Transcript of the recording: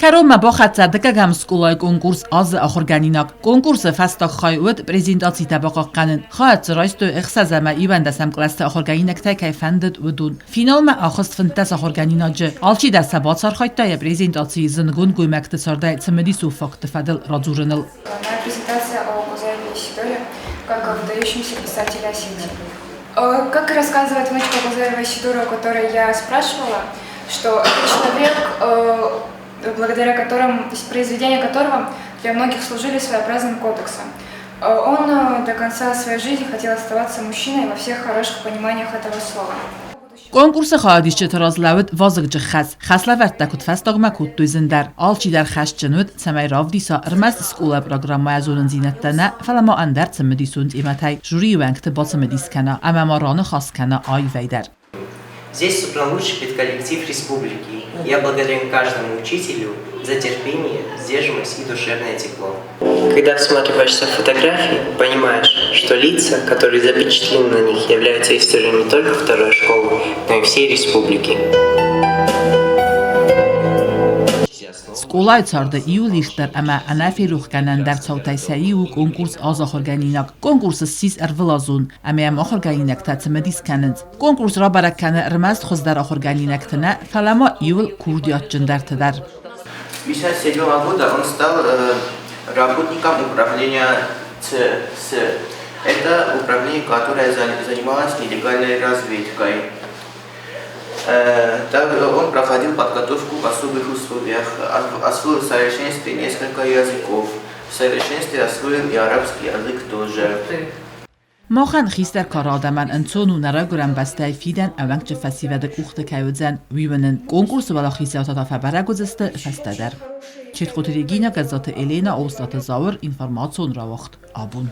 Կարոմը բոխացա դկագամ սկուլայ կոնկուրս ազը ախորգանինակ։ Կոնկուրսը ֆաստակ խայուտ պրեզենտացի տաբակաղկանն։ Խայտ ծրայստո էխսազամա իվանդասամ կլաստը ախորգանինակ թայքայ ֆանդդ ուդուն։ Ֆինալմը ախստ ֆնտաս ախորգանինաջը։ Ալչի դասա բացար խայտայ պրեզենտացի զնգուն գույմակ տսարդայ цмеди суфак тфадл радзурыныл. Моя презентация о Гузаеве Исидоре, как о выдающемся писателе Осетии. Как и рассказывает внучка Гузаева Исидора, о которой я спрашивала, что это человек, благодаря которому, произведения которого для многих служили своеобразным кодексом. Он до конца своей жизни хотел оставаться мужчиной во всех хороших пониманиях этого слова. Конкурс خواهدیش چطوراز لود وازق جخز خسلوت دکت فستاق مکوت دویزندر آلچی در خش جنود سمی راف دیسا ارمز اسکولا پروگرام مایزولن زینتتنه فلما اندر تمدی سوند ایمتای جوری وانکت با تمدیس کنه اما ماران خاص کنه آی ویدر. Здесь собран лучший педколлектив республики. Я благодарен каждому учителю за терпение, сдержанность и душевное тепло. Когда всматриваешься в фотографии, понимаешь, что лица, которые запечатлены на них, являются историей не только второй школы, но и всей республики. Սկուլայ ցարդը իուլ իխտեր ամա անաֆիրուխ կանան դար ցաուտայսայի ու կոնկուրս ազախորգանինակ կոնկուրսը սիս արվլազուն ամայամ ախորգանինակ տացմդիս կանենց կոնկուրս ռաբարականը ռմաստ խոզդար ախորգանինակ տնա ֆալամա իուլ курдиат ջնդար тдар. 1957 года он стал работником управления ЦС. Это управление, которое занималось нелегальной разведкой. Он проходил подготовку в особых условиях, освоил в совершенстве несколько языков, в совершенстве освоил и арабский язык тоже. Махан хистер карадаман انسانو نرا گرم بسته فیدن اونک چه فسیوده کوخت کایوزن ویونن کنکورس ولا خیسیاتا تا فبره گذسته فستدر. چیت خطریگینا گذات ایلینا اوستات زاور اینفرماتسون را وقت آبون.